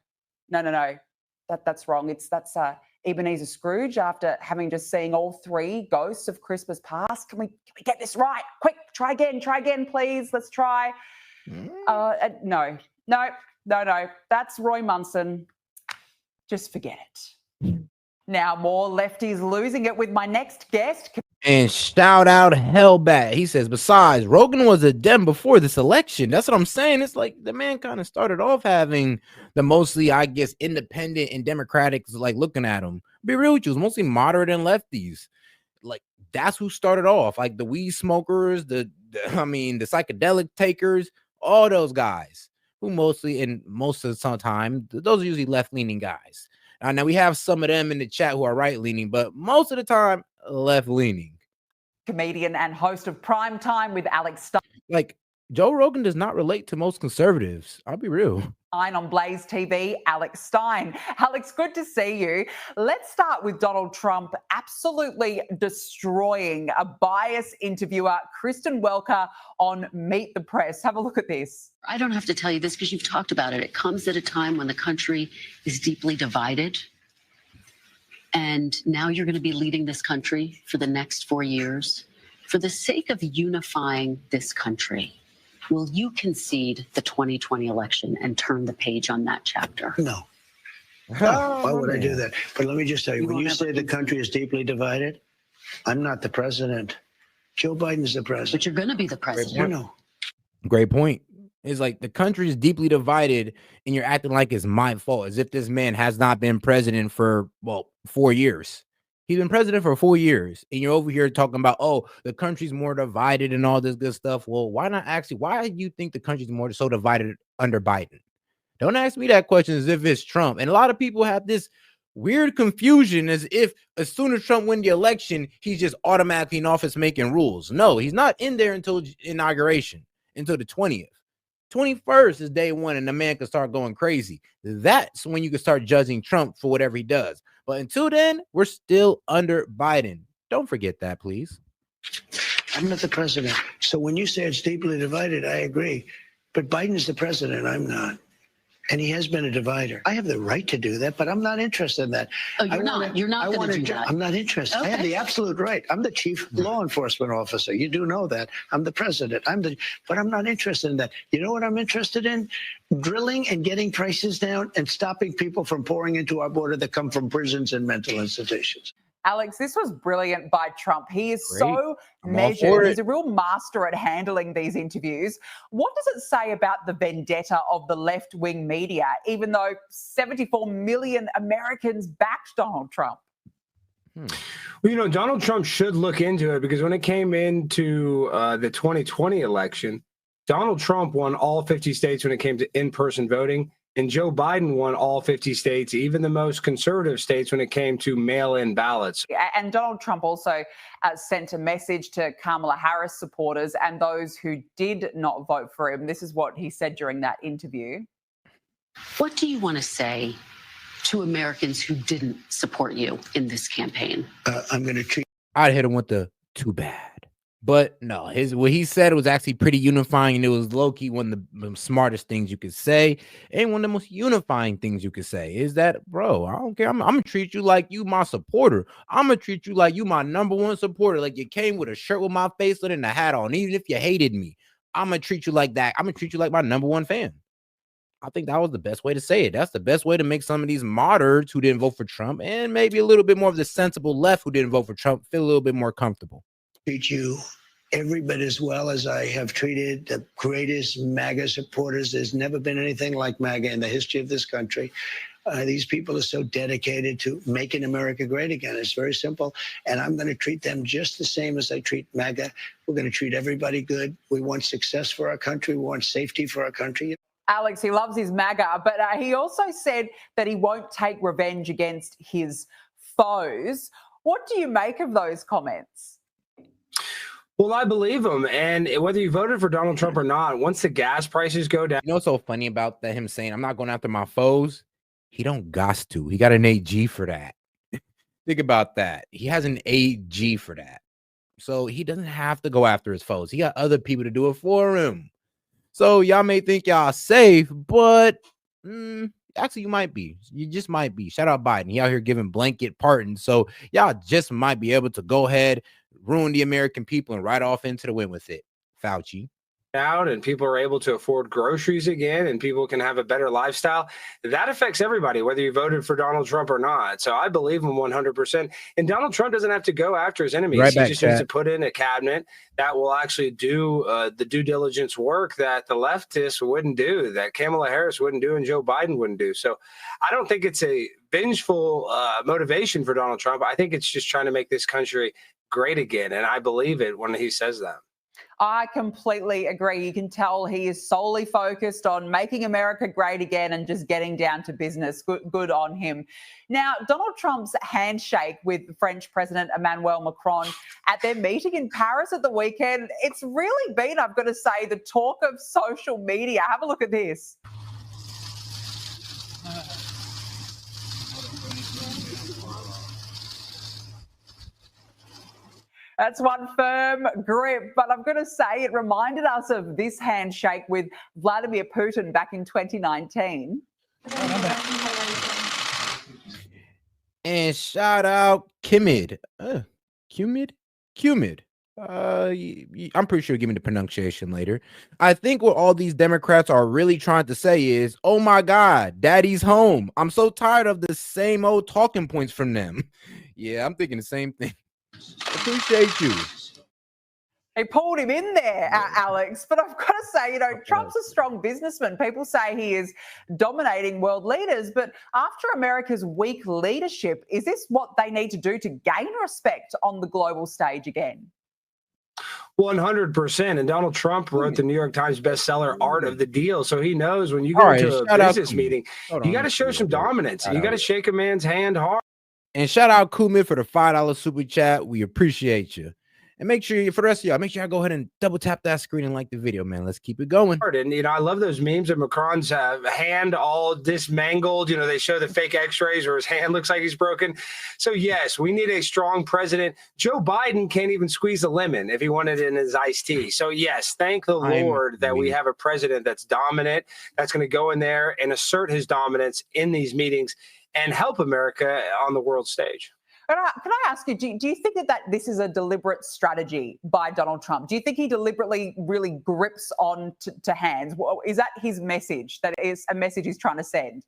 That's wrong. That's Ebenezer Scrooge after having just seen all three ghosts of Christmas past. Can we get this right? Quick, try again, please. Let's try. No. That's Roy Munson. Just forget it. Now more lefties losing it with my next guest. And shout out Hellbat. He says, besides, Rogan was a Dem before this election. That's what I'm saying. It's like the man kind of started off having the mostly, I guess, independent and democratic, like looking at him. Be real with you, it was mostly moderate and lefties. Like that's who started off. Like the weed smokers, the psychedelic takers, all those guys who mostly, and most of the time, those are usually left-leaning guys. Now we have some of them in the chat who are right-leaning, but most of the time, left-leaning. Comedian and host of Prime Time with Alex Stein. Like, Joe Rogan does not relate to most conservatives. I'll be real. On Blaze TV, Alex Stein. Alex, good to see you. Let's start with Donald Trump absolutely destroying a biased interviewer, Kristen Welker, on Meet the Press. Have a look at this. I don't have to tell you this because you've talked about it. It comes at a time when the country is deeply divided. And now you're going to be leading this country for the next 4 years. For the sake of unifying this country, will you concede the 2020 election and turn the page on that chapter? No. Why would I do that? But let me just tell you, when you say the country is deeply divided, I'm not the president. Joe Biden's the president. But you're going to be the president. No. Great point. It's like the country is deeply divided and you're acting like it's my fault, as if this man has not been president for, 4 years. He's been president for 4 years, and you're over here talking about, oh, the country's more divided and all this good stuff. Well, why do you think the country's more so divided under Biden? Don't ask me that question as if it's Trump. And a lot of people have this weird confusion as if as soon as Trump wins the election, he's just automatically in office making rules. No, he's not in there until inauguration, until the 20th. 21st is day one, and the man can start going crazy. That's when you can start judging Trump for whatever he does. But until then, we're still under Biden. Don't forget that, please. I'm not the president. So when you say it's deeply divided, I agree. But Biden's the president. I'm not. And he has been a divider. I have the right to do that, but I'm not interested in that. Oh, you're not. You're not going to do that. I'm not interested. Okay. I have the absolute right. I'm the chief law enforcement officer. You do know that. I'm the president. But I'm not interested in that. You know what I'm interested in? Drilling and getting prices down and stopping people from pouring into our border that come from prisons and mental institutions. Alex, this was brilliant by Trump. He is so measured. He's a real master at handling these interviews. What does it say about the vendetta of the left-wing media, even though 74 million Americans backed Donald Trump? Well, Donald Trump should look into it, because when it came into the 2020 election, Donald Trump won all 50 states when it came to in-person voting. And Joe Biden won all 50 states, even the most conservative states, when it came to mail-in ballots. And Donald Trump also sent a message to Kamala Harris supporters and those who did not vote for him. This is what he said during that interview. What do you want to say to Americans who didn't support you in this campaign? I'm going to treat. I'd hit him with the too bad. But no, what he said was actually pretty unifying, and it was low-key one of the smartest things you could say, and one of the most unifying things you could say is that, bro, I don't care. I'm gonna treat you like you my supporter. I'm gonna treat you like you my number one supporter. Like you came with a shirt with my face on it and a hat on, even if you hated me. I'm gonna treat you like that. I'm gonna treat you like my number one fan. I think that was the best way to say it. That's the best way to make some of these moderates who didn't vote for Trump and maybe a little bit more of the sensible left who didn't vote for Trump feel a little bit more comfortable. Treat you every bit as well as I have treated the greatest MAGA supporters. There's never been anything like MAGA in the history of this country. These people are so dedicated to making America great again. It's very simple. And I'm going to treat them just the same as I treat MAGA. We're going to treat everybody good. We want success for our country. We want safety for our country. Alex, he loves his MAGA, but he also said that he won't take revenge against his foes. What do you make of those comments? Well, I believe him. And whether you voted for Donald Trump or not, once the gas prices go down. You know what's so funny about that? Him saying, I'm not going after my foes. He don't got to. He got an AG for that. Think about that. He has an AG for that. So he doesn't have to go after his foes. He got other people to do it for him. So y'all may think y'all safe, but actually you might be. You just might be. Shout out Biden. He out here giving blanket pardons. So y'all just might be able to go ahead, ruin the American people, and ride off into the wind with it. Fauci. Out and people are able to afford groceries again and people can have a better lifestyle. That affects everybody, whether you voted for Donald Trump or not. So I believe him 100%. And Donald Trump doesn't have to go after his enemies. He just needs to put in a cabinet that will actually do the due diligence work that the leftists wouldn't do, that Kamala Harris wouldn't do, and Joe Biden wouldn't do. So I don't think it's a vengeful motivation for Donald Trump. I think it's just trying to make this country great again. And I believe it when he says that. I completely agree. You can tell he is solely focused on making America great again and just getting down to business. Good on him. Now, Donald Trump's handshake with French President Emmanuel Macron at their meeting in Paris at the weekend, it's really been, I've got to say, the talk of social media. Have a look at this. That's one firm grip, but I'm going to say it reminded us of this handshake with Vladimir Putin back in 2019. And shout out Kimid. Cumid? I'm pretty sure you'll give me the pronunciation later. I think what all these Democrats are really trying to say is, oh my God, daddy's home. I'm so tired of the same old talking points from them. Yeah, I'm thinking the same thing. Appreciate you. They pulled him in there, Alex. But I've got to say, Trump's a strong businessman. People say he is dominating world leaders. But after America's weak leadership, is this what they need to do to gain respect on the global stage again? 100%. And Donald Trump wrote the New York Times bestseller, Art of the Deal. So he knows when you go to a business meeting, you got to show some dominance. You got to shake a man's hand hard. And shout out Kumid for the $5 super chat. We appreciate you. And make sure for the rest of y'all, make sure I go ahead and double tap that screen and like the video, man. Let's keep it going. And I love those memes of Macron's hand all dismangled. They show the fake x-rays where his hand looks like he's broken. So yes, we need a strong president. Joe Biden can't even squeeze a lemon if he wanted it in his iced tea. So yes, thank the Lord that we have a president that's dominant, that's going to go in there and assert his dominance in these meetings and help America on the world stage. Can I ask you, do you think that this is a deliberate strategy by Donald Trump? Do you think he deliberately really grips on to hands? Is that his message, that is a message he's trying to send?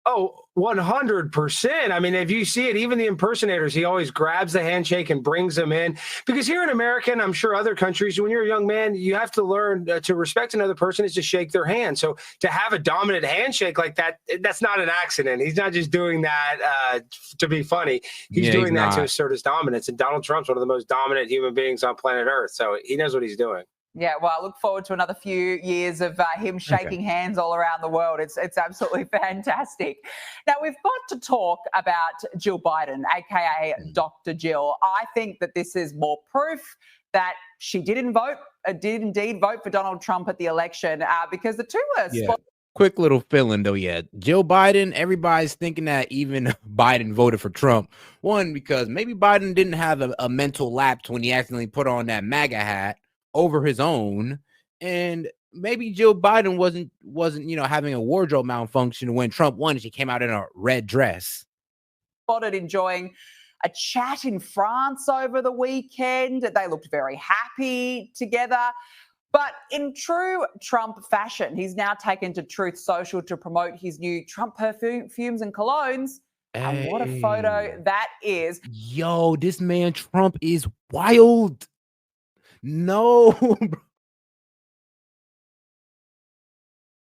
Oh, 100%. I mean, if you see it, even the impersonators, he always grabs the handshake and brings them in. Because here in America, and I'm sure other countries, when you're a young man, you have to learn to respect another person is to shake their hand. So to have a dominant handshake like that, that's not an accident. He's not just doing that to be funny. He's doing that to assert his dominance. And Donald Trump's one of the most dominant human beings on planet Earth. So he knows what he's doing. Yeah, well, I look forward to another few years of him shaking hands all around the world. It's absolutely fantastic. Now, we've got to talk about Jill Biden, a.k.a. Dr. Jill. I think that this is more proof that she did indeed vote for Donald Trump at the election because the two were Quick little feeling though, yeah. Joe Biden, everybody's thinking that even Biden voted for Trump. One, because maybe Biden didn't have a mental lapse when he accidentally put on that MAGA hat over his own. And maybe Joe Biden wasn't having a wardrobe malfunction when Trump won and she came out in a red dress. Spotted enjoying a chat in France over the weekend. They looked very happy together. But in true Trump fashion, he's now taken to Truth Social to promote his new Trump perfumes and colognes. And what a photo that is. Yo, this man Trump is wild. No,